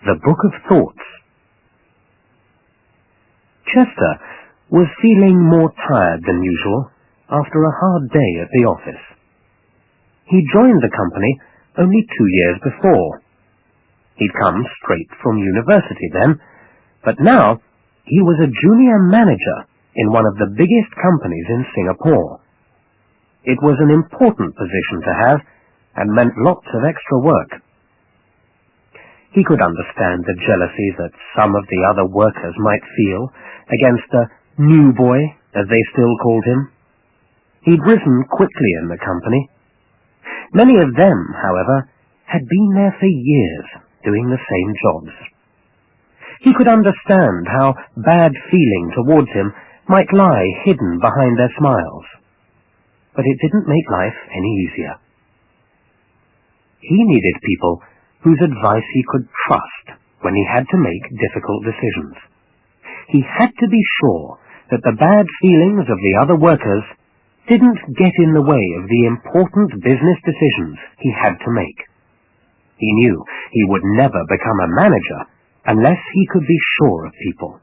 The Book of Thoughts. Chester was feeling more tired than usual after a hard day at the office. He joined the company only 2 years before. He'd come straight from university then, but now he was a junior manager in one of the biggest companies in Singapore. It was an important position to have and meant lots of extra work. He could understand the jealousy that some of the other workers might feel against the new boy, as they still called him. He'd risen quickly in the company. Many of them, however, had been there for years, doing the same jobs. He could understand how bad feeling towards him might lie hidden behind their smiles, but it didn't make life any easier. He needed people whose advice he could trust when he had to make difficult decisions. He had to be sure that the bad feelings of the other workers didn't get in the way of the important business decisions he had to make. He knew he would never become a manager unless he could be sure of people.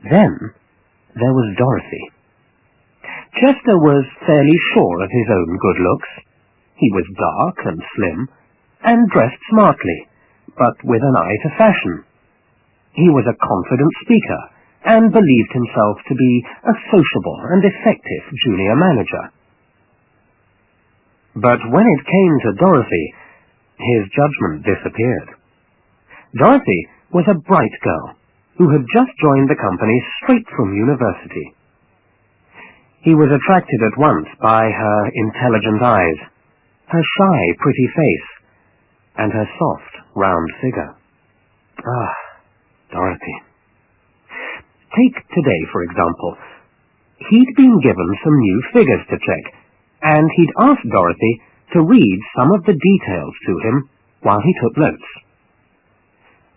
Then there was Dorothy. Chester was fairly sure of his own good looks. He was dark and slim, and dressed smartly, but with an eye to fashion. He was a confident speaker, and believed himself to be a sociable and effective junior manager. But when it came to Dorothy, his judgment disappeared. Dorothy was a bright girl who had just joined the company straight from university. He was attracted at once by her intelligent eyes, her shy, pretty face, and her soft, round figure. Ah, Dorothy. Take today, for example. He'd been given some new figures to check, and he'd asked Dorothy to read some of the details to him while he took notes.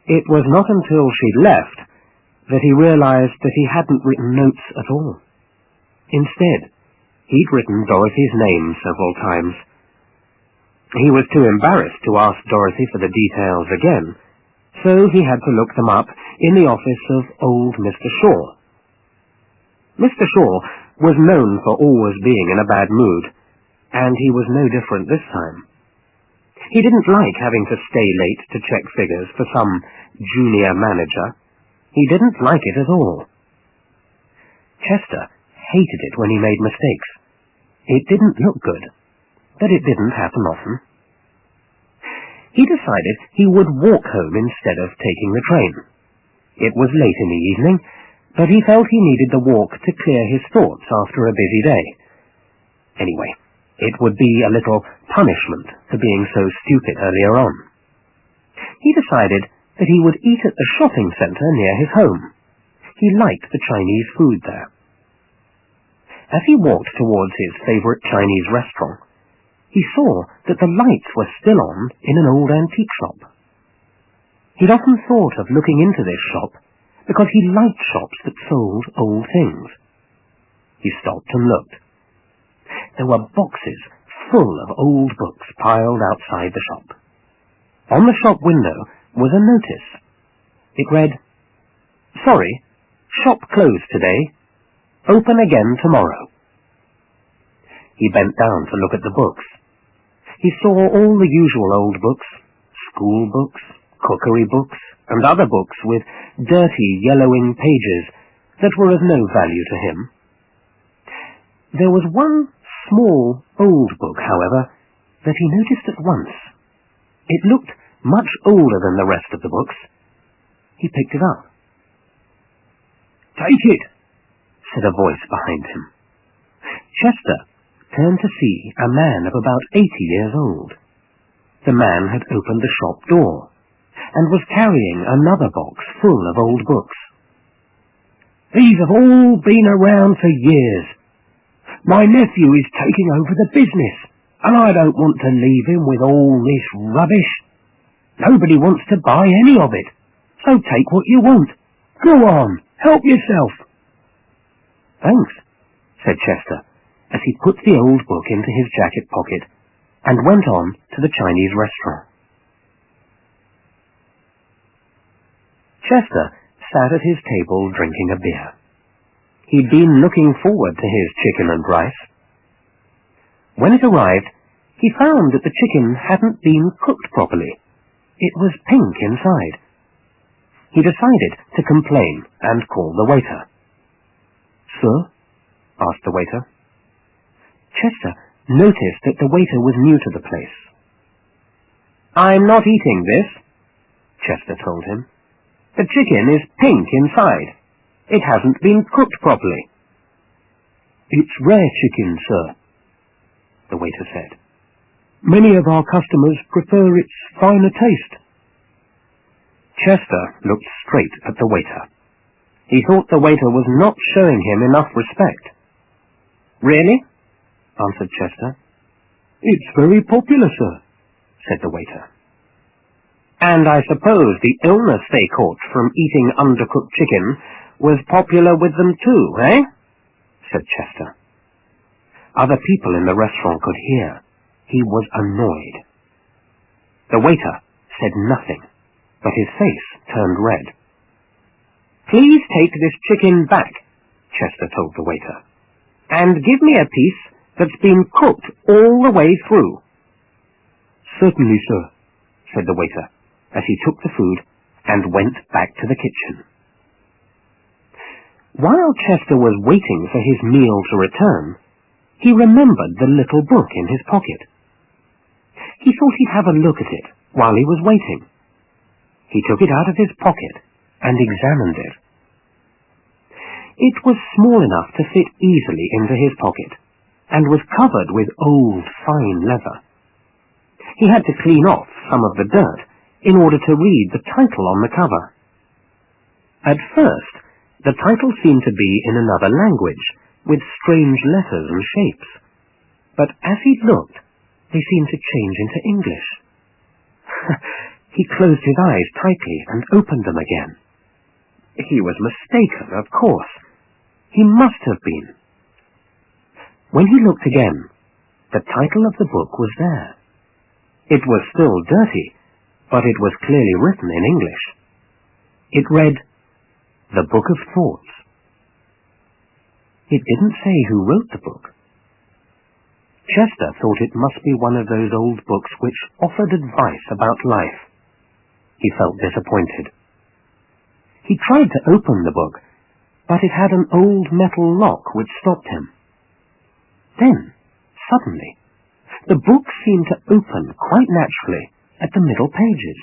It was not until she'd left that he realized that he hadn't written notes at all. Instead, he'd written Dorothy's name several times. He was too embarrassed to ask Dorothy for the details again, so he had to look them up in the office of old Mr. Shaw. Mr. Shaw was known for always being in a bad mood, and he was no different this time. He didn't like having to stay late to check figures for some junior manager. He didn't like it at all. Chester hated it when he made mistakes. It didn't look good, but it didn't happen often. He decided he would walk home instead of taking the train. It was late in the evening, but he felt he needed the walk to clear his thoughts after a busy day. Anyway, it would be a little punishment for being so stupid earlier on. He decided that he would eat at the shopping centre near his home. He liked the Chinese food there. As he walked towards his favourite Chinese restaurant, he saw that the lights were still on in an old antique shop. He'd often thought of looking into this shop because he liked shops that sold old things. He stopped and looked. There were boxes full of old books piled outside the shop. On the shop window was a notice. It read, "Sorry, shop closed today. Open again tomorrow." He bent down to look at the books. He saw all the usual old books, school books, cookery books, and other books with dirty, yellowing pages that were of no value to him. There was one small, old book, however, that he noticed at once. It looked much older than the rest of the books. He picked it up. "Take it," said a voice behind him. Chester turned to see a man of about 80 years old. The man had opened the shop door and was carrying another box full of old books. "These have all been around for years. My nephew is taking over the business, and I don't want to leave him with all this rubbish. Nobody wants to buy any of it, so take what you want. Go on, help yourself." "Thanks," said Chester, as he put the old book into his jacket pocket and went on to the Chinese restaurant. Chester sat at his table drinking a beer. He'd been looking forward to his chicken and rice. When it arrived, he found that the chicken hadn't been cooked properly. It was pink inside. He decided to complain and call the waiter. "Sir?" asked the waiter. Chester noticed that the waiter was new to the place. "I'm not eating this," Chester told him. "The chicken is pink inside. It hasn't been cooked properly." "It's rare chicken, sir," the waiter said. "Many of our customers prefer its finer taste." Chester looked straight at the waiter. He thought the waiter was not showing him enough respect. "Really?" answered Chester. "It's very popular, sir," said the waiter. "And I suppose the illness they caught from eating undercooked chicken was popular with them too, eh?" said Chester. Other people in the restaurant could hear. He was annoyed. The waiter said nothing, but his face turned red. "Please take this chicken back," Chester told the waiter, "and give me a piece that's been cooked all the way through." "Certainly, sir," said the waiter, as he took the food and went back to the kitchen. While Chester was waiting for his meal to return, he remembered the little book in his pocket. He thought he'd have a look at it while he was waiting. He took it out of his pocket and examined it. It was small enough to fit easily into his pocket, and was covered with old, fine leather. He had to clean off some of the dirt in order to read the title on the cover. At first, the title seemed to be in another language, with strange letters and shapes. But as he looked, they seemed to change into English. He closed his eyes tightly and opened them again. He was mistaken, of course. He must have been. When he looked again, the title of the book was there. It was still dirty, but it was clearly written in English. It read, "The Book of Thoughts." It didn't say who wrote the book. Chester thought it must be one of those old books which offered advice about life. He felt disappointed. He tried to open the book, but it had an old metal lock which stopped him. Then, suddenly, the book seemed to open quite naturally at the middle pages.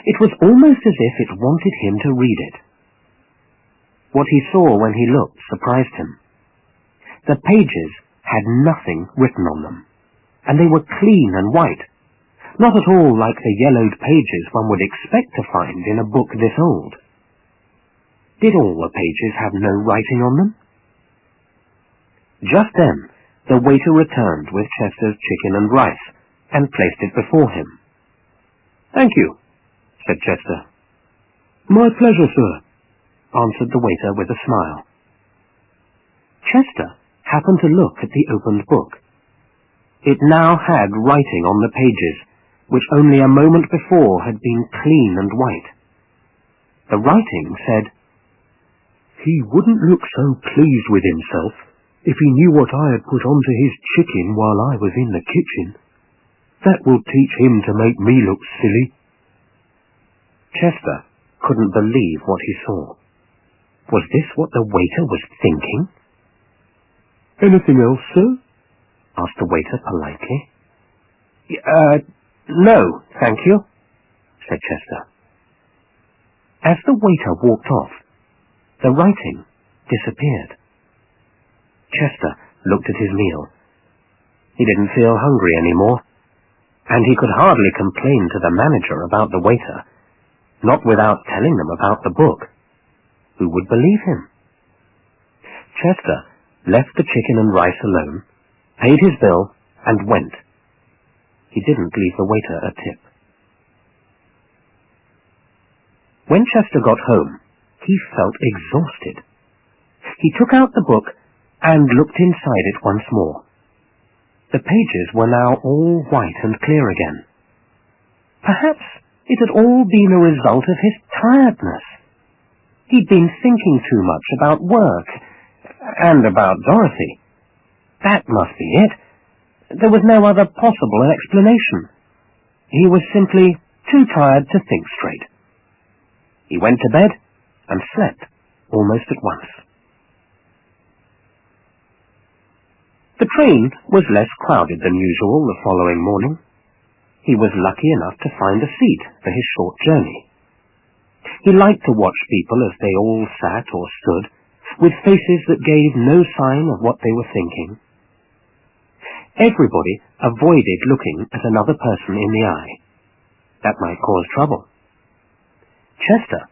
It was almost as if it wanted him to read it. What he saw when he looked surprised him. The pages had nothing written on them, and they were clean and white, not at all like the yellowed pages one would expect to find in a book this old. Did all the pages have no writing on them? Just then, the waiter returned with Chester's chicken and rice, and placed it before him. "Thank you," said Chester. "My pleasure, sir," answered the waiter with a smile. Chester happened to look at the opened book. It now had writing on the pages, which only a moment before had been clean and white. The writing said, "He wouldn't look so pleased with himself if he knew what I had put onto his chicken while I was in the kitchen. That will teach him to make me look silly." Chester couldn't believe what he saw. Was this what the waiter was thinking? "Anything else, sir?" asked the waiter politely. No, thank you," said Chester. As the waiter walked off, the writing disappeared. Chester looked at his meal. He didn't feel hungry anymore, and he could hardly complain to the manager about the waiter, not without telling them about the book. Who would believe him? Chester left the chicken and rice alone, paid his bill, and went. He didn't leave the waiter a tip. When Chester got home, he felt exhausted. He took out the book and looked inside it once more. The pages were now all white and clear again. Perhaps It had all been a result of his tiredness. He'd been thinking too much about work and about Dorothy. That must be it. There was no other possible explanation. He was simply too tired to think straight. He went to bed and slept almost at once. The train was less crowded than usual the following morning. He was lucky enough to find a seat for his short journey. He liked to watch people as they all sat or stood, with faces that gave no sign of what they were thinking. Everybody avoided looking at another person in the eye. That might cause trouble. Chester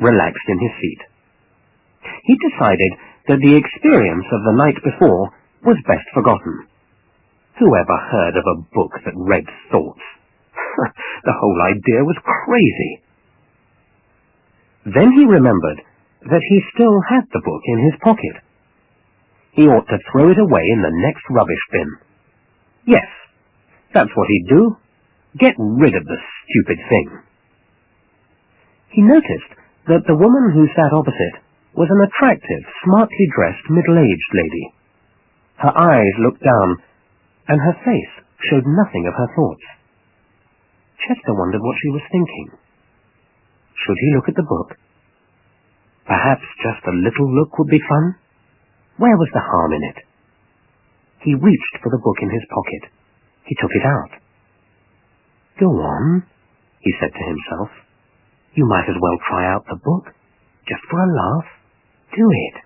relaxed in his seat. He decided that the experience of the night before was best forgotten. Whoever heard of a book that read thoughts? The whole idea was crazy. Then he remembered that he still had the book in his pocket. He ought to throw it away in the next rubbish bin. Yes, that's what he'd do. Get rid of the stupid thing. He noticed that the woman who sat opposite was an attractive, smartly dressed, middle-aged lady. Her eyes looked down, and her face showed nothing of her thoughts. Chester wondered what she was thinking. Should he look at the book? Perhaps just a little look would be fun? Where was the harm in it? He reached for the book in his pocket. He took it out. Go on, he said to himself. You might as well try out the book, just for a laugh. Do it.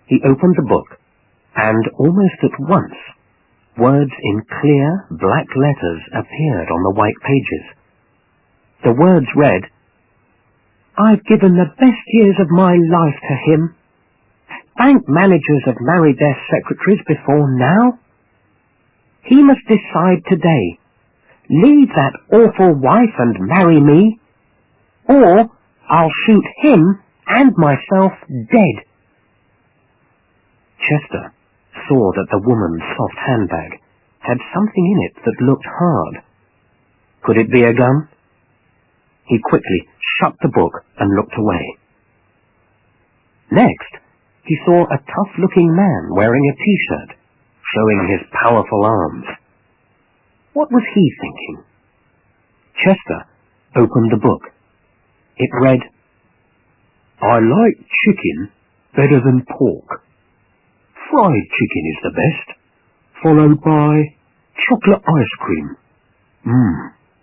He opened the book, and almost at once, words in clear, black letters appeared on the white pages. The words read, I've given the best years of my life to him. Bank managers have married their secretaries before now. He must decide today. Leave that awful wife and marry me, or I'll shoot him and myself dead. Chester saw that the woman's soft handbag had something in it that looked hard. Could it be a gun? He quickly shut the book and looked away. Next, he saw a tough-looking man wearing a T-shirt, showing his powerful arms. What was he thinking? Chester opened the book. It read, I like chicken better than pork. Fried chicken is the best, followed by chocolate ice cream.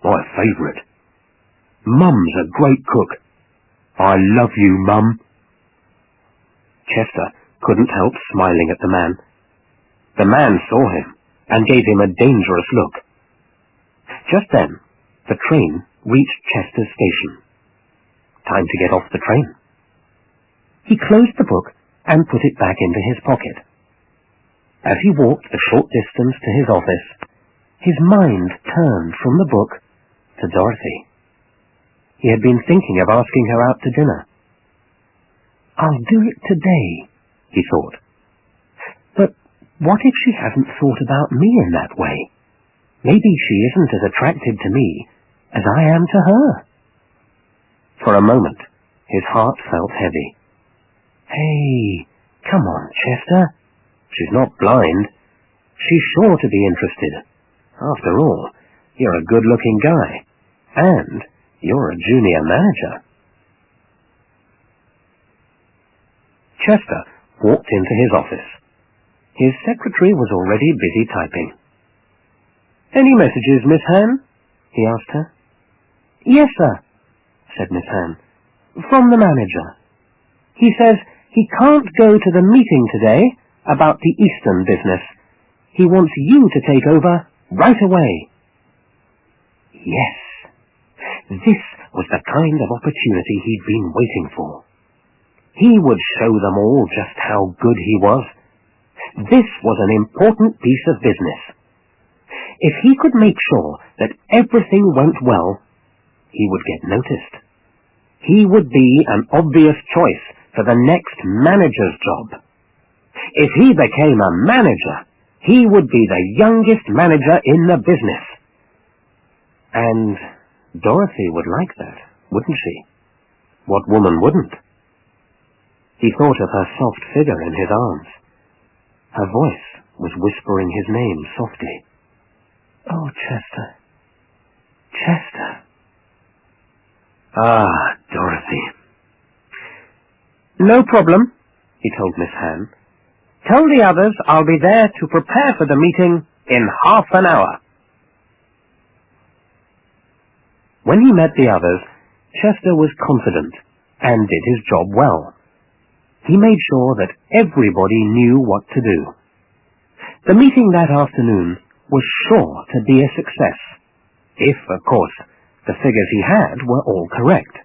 My favourite. Mum's a great cook. I love you, Mum. Chester couldn't help smiling at the man. The man saw him and gave him a dangerous look. Just then, the train reached Chester's station. Time to get off the train. He closed the book and put it back into his pocket. As he walked the short distance to his office, his mind turned from the book to Dorothy. He had been thinking of asking her out to dinner. I'll do it today, he thought. But what if she hasn't thought about me in that way? Maybe she isn't as attracted to me as I am to her. For a moment, his heart felt heavy. Hey, come on, Chester. She's not blind. She's sure to be interested. After all, you're a good-looking guy, and you're a junior manager. Chester walked into his office. His secretary was already busy typing. Any messages, Miss Han? He asked her. Yes, sir, said Miss Han. From the manager. He says he can't go to the meeting today about the Eastern business. He wants you to take over right away. Yes, this was the kind of opportunity he'd been waiting for. He would show them all just how good he was. This was an important piece of business. If he could make sure that everything went well, he would get noticed. He would be an obvious choice for the next manager's job. If he became a manager, he would be the youngest manager in the business. And Dorothy would like that, wouldn't she? What woman wouldn't? He thought of her soft figure in his arms. Her voice was whispering his name softly. "Oh, Chester. Chester." Ah, Dorothy. "No problem," he told Miss Han. "Tell the others I'll be there to prepare for the meeting in half an hour." When he met the others, Chester was confident and did his job well. He made sure that everybody knew what to do. The meeting that afternoon was sure to be a success, if, of course, the figures he had were all correct.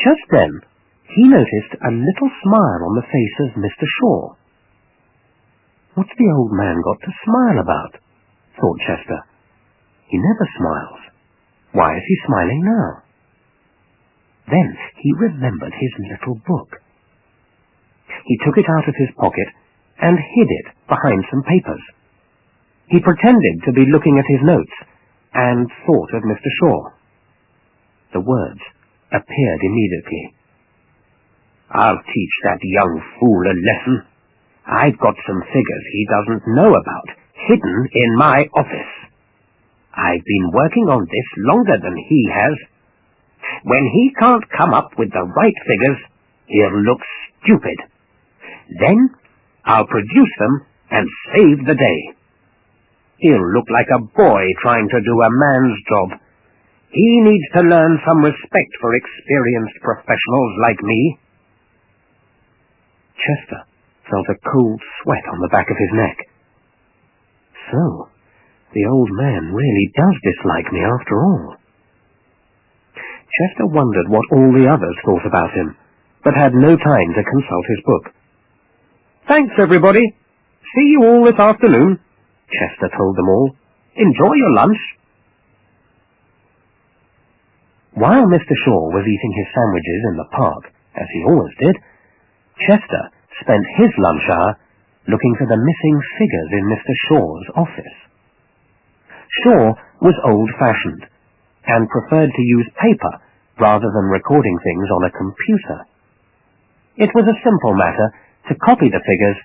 Just then, he noticed a little smile on the face of Mr. Shaw. "What's the old man got to smile about?" thought Chester. "He never smiles. Why is he smiling now?" Then he remembered his little book. He took it out of his pocket and hid it behind some papers. He pretended to be looking at his notes and thought of Mr. Shaw. The words appeared immediately. "I'll teach that young fool a lesson. I've got some figures he doesn't know about hidden in my office. I've been working on this longer than he has. When he can't come up with the right figures, he'll look stupid. Then I'll produce them and save the day. He'll look like a boy trying to do a man's job. He needs to learn some respect for experienced professionals like me." Chester felt a cold sweat on the back of his neck. So, the old man really does dislike me after all. Chester wondered what all the others thought about him, but had no time to consult his book. "Thanks, everybody. See you all this afternoon," Chester told them all. "Enjoy your lunch." While Mr. Shaw was eating his sandwiches in the park, as he always did, Chester spent his lunch hour looking for the missing figures in Mr. Shaw's office. Shaw was old-fashioned and preferred to use paper rather than recording things on a computer. It was a simple matter to copy the figures,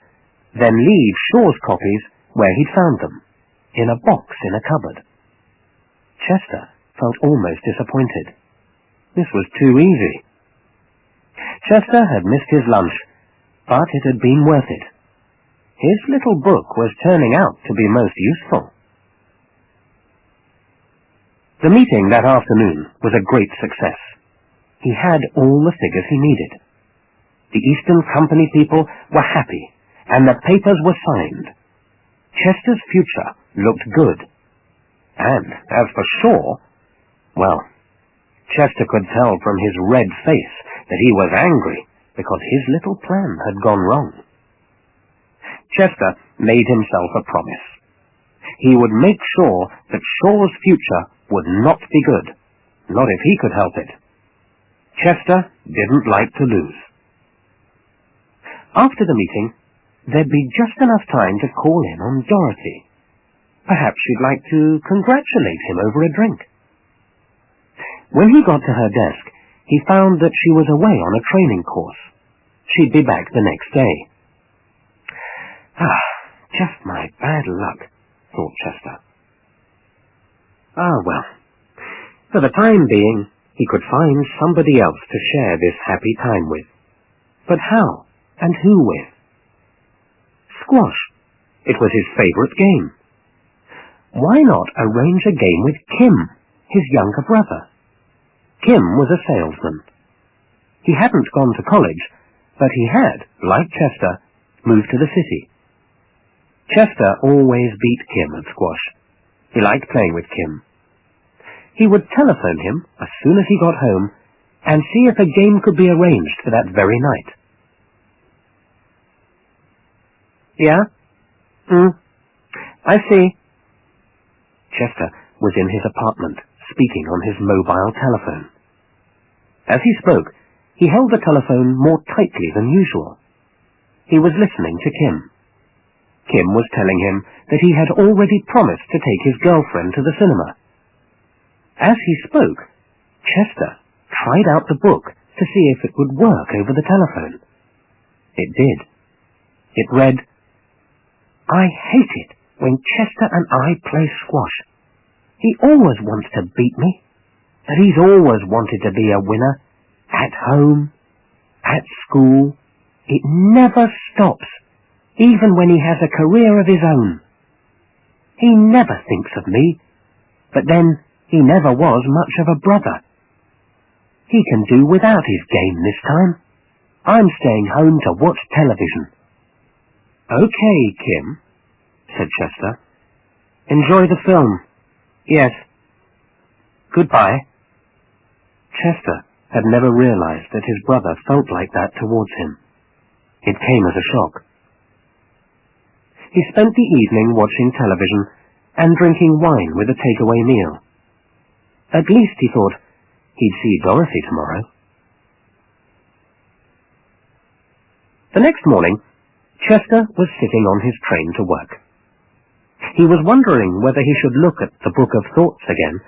then leave Shaw's copies where he'd found them, in a box in a cupboard. Chester felt almost disappointed. This was too easy. Chester had missed his lunch, but it had been worth it. His little book was turning out to be most useful. The meeting that afternoon was a great success. He had all the figures he needed. The Eastern Company people were happy, and the papers were signed. Chester's future looked good. And as for Shaw, well, Chester could tell from his red face that he was angry because his little plan had gone wrong. Chester made himself a promise. He would make sure that Shaw's future would not be good, not if he could help it. Chester didn't like to lose. After the meeting, there'd be just enough time to call in on Dorothy. Perhaps she'd like to congratulate him over a drink. When he got to her desk, he found that she was away on a training course. She'd be back the next day. Just my bad luck, thought Chester. Well, for the time being, he could find somebody else to share this happy time with. But how and who with? Squash. It was his favorite game. Why not arrange a game with Kim, his younger brother? Kim was a salesman. He hadn't gone to college, but he had, like Chester, moved to the city. Chester always beat Kim at squash. He liked playing with Kim. He would telephone him as soon as he got home and see if a game could be arranged for that very night. Yeah? I see. Chester was in his apartment, speaking on his mobile telephone. As he spoke, he held the telephone more tightly than usual. He was listening to Kim. Kim was telling him that he had already promised to take his girlfriend to the cinema. As he spoke, Chester tried out the book to see if it would work over the telephone. It did. It read, "I hate it when Chester and I play squash. He always wants to beat me, but he's always wanted to be a winner. At home, at school, it never stops, even when he has a career of his own. He never thinks of me, but then he never was much of a brother. He can do without his game this time. I'm staying home to watch television." "Okay, Kim," said Chester. "Enjoy the film." "Yes." "Goodbye." Chester had never realized that his brother felt like that towards him. It came as a shock. He spent the evening watching television and drinking wine with a takeaway meal. At least, he thought, he'd see Dorothy tomorrow. The next morning, Chester was sitting on his train to work. He was wondering whether he should look at the Book of Thoughts again,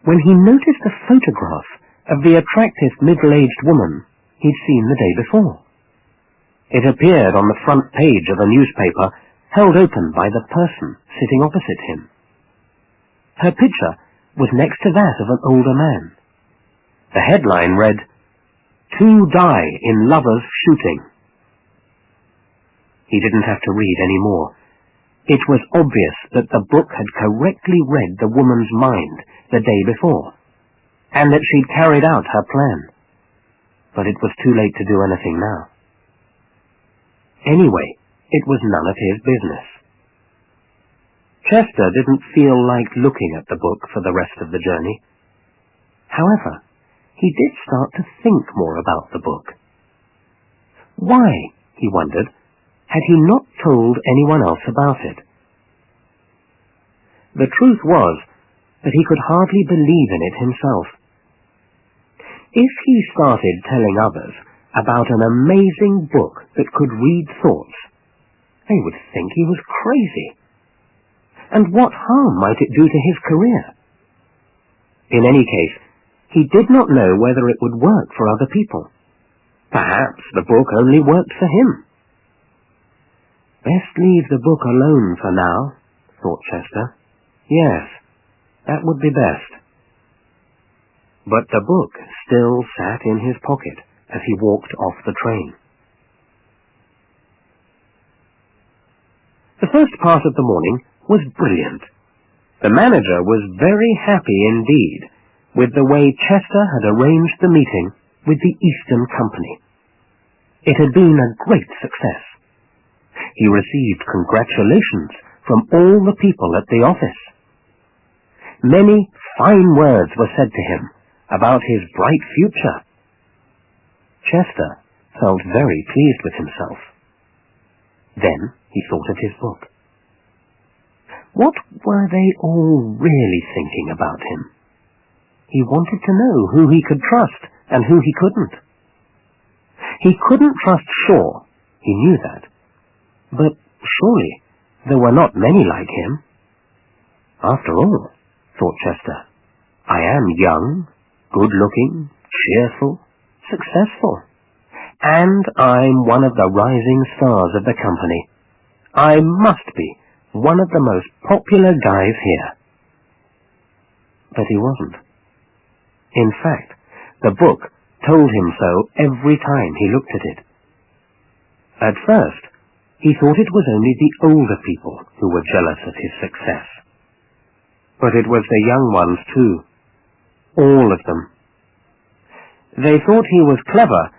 when he noticed a photograph of the attractive middle-aged woman he'd seen the day before. It appeared on the front page of a newspaper held open by the person sitting opposite him. Her picture was next to that of an older man. The headline read, "Two die in lovers' shooting." He didn't have to read any more. It was obvious that the book had correctly read the woman's mind the day before, and that she'd carried out her plan. But it was too late to do anything now. Anyway, it was none of his business. Chester didn't feel like looking at the book for the rest of the journey. However, he did start to think more about the book. Why, he wondered, had he not told anyone else about it? The truth was that he could hardly believe in it himself. If he started telling others about an amazing book that could read thoughts, they would think he was crazy. And what harm might it do to his career? In any case, he did not know whether it would work for other people. Perhaps the book only worked for him. Best leave the book alone for now, thought Chester. Yes, that would be best. But the book still sat in his pocket as he walked off the train. The first part of the morning was brilliant. The manager was very happy indeed with the way Chester had arranged the meeting with the Eastern Company. It had been a great success. He received congratulations from all the people at the office. Many fine words were said to him about his bright future. Chester felt very pleased with himself. Then he thought of his book. What were they all really thinking about him? He wanted to know who he could trust and who he couldn't. He couldn't trust Shaw, he knew that. But surely there were not many like him. After all, thought Chester, I am young, good-looking, cheerful, successful, and I'm one of the rising stars of the company. I must be one of the most popular guys here. But he wasn't. In fact, the book told him so every time he looked at it. At first, he thought it was only the older people who were jealous of his success. But it was the young ones too. All of them. They thought he was clever,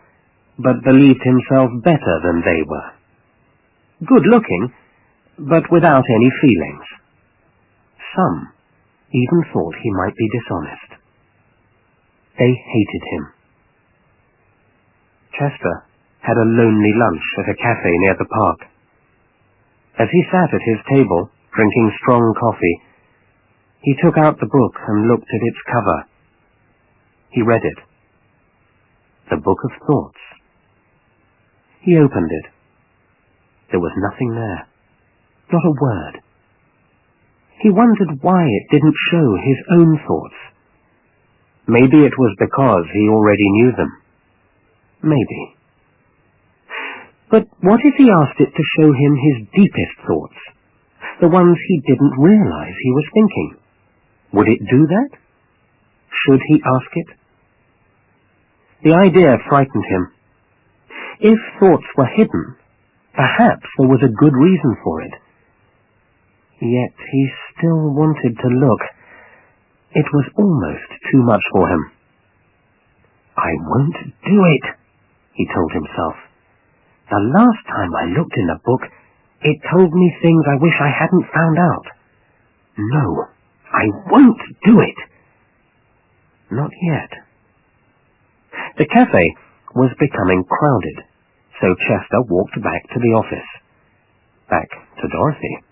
but believed himself better than they were. Good-looking, but without any feelings. Some even thought he might be dishonest. They hated him. Chester had a lonely lunch at a cafe near the park. As he sat at his table, drinking strong coffee, he took out the book and looked at its cover. He read it. The Book of Thoughts. He opened it. There was nothing there. Not a word. He wondered why it didn't show his own thoughts Maybe it was because he already knew them. Maybe. But what if he asked it to show him his deepest thoughts, the ones he didn't realize he was thinking? Would it do that? Should he ask it? The idea frightened him. If thoughts were hidden, perhaps there was a good reason for it. Yet he still wanted to look. It was almost too much for him. I won't do it, he told himself. The last time I looked in the book, it told me things I wish I hadn't found out. No, I won't do it. Not yet. The cafe was becoming crowded, so Chester walked back to the office. Back to Dorothy.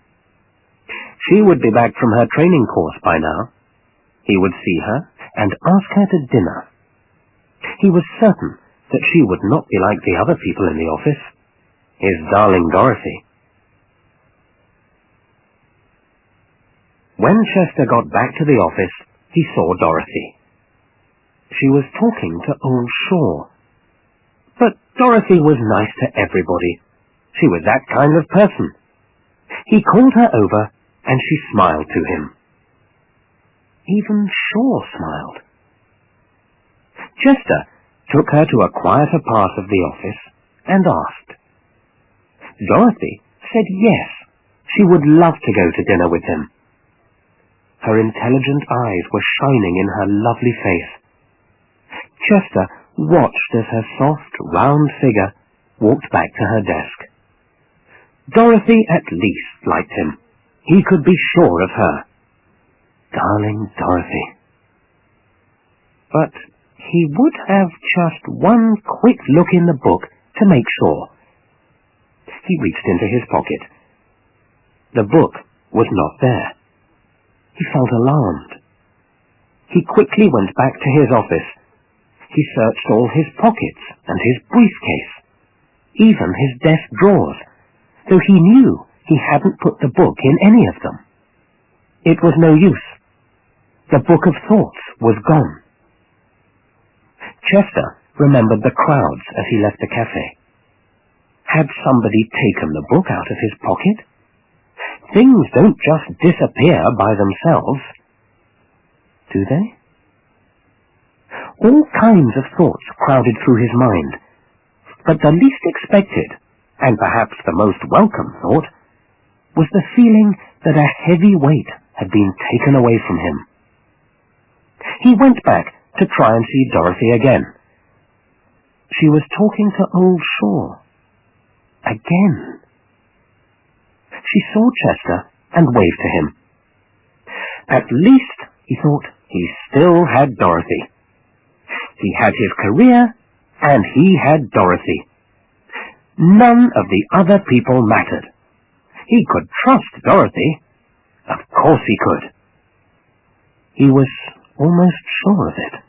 She would be back from her training course by now. He would see her and ask her to dinner. He was certain that she would not be like the other people in the office. His darling Dorothy. When Chester got back to the office, he saw Dorothy. She was talking to Old Shaw. But Dorothy was nice to everybody. She was that kind of person. He called her over, and she smiled to him. Even Shaw smiled. Chester took her to a quieter part of the office and asked. Dorothy said yes, she would love to go to dinner with him. Her intelligent eyes were shining in her lovely face. Chester watched as her soft, round figure walked back to her desk. Dorothy at least liked him. He could be sure of her. Darling Dorothy. But he would have just one quick look in the book to make sure. He reached into his pocket. The book was not there. He felt alarmed. He quickly went back to his office. He searched all his pockets and his briefcase, even his desk drawers, though he knew he hadn't put the book in any of them. It was no use. The Book of Thoughts was gone. Chester remembered the crowds as he left the cafe. Had somebody taken the book out of his pocket? Things don't just disappear by themselves, do they? All kinds of thoughts crowded through his mind, but the least expected, and perhaps the most welcome thought, was the feeling that a heavy weight had been taken away from him. He went back to try and see Dorothy again. She was talking to Old Shaw. Again. She saw Chester and waved to him. At least, he thought, he still had Dorothy. He had his career, and he had Dorothy. None of the other people mattered. He could trust Dorothy. Of course he could. He was almost sure of it.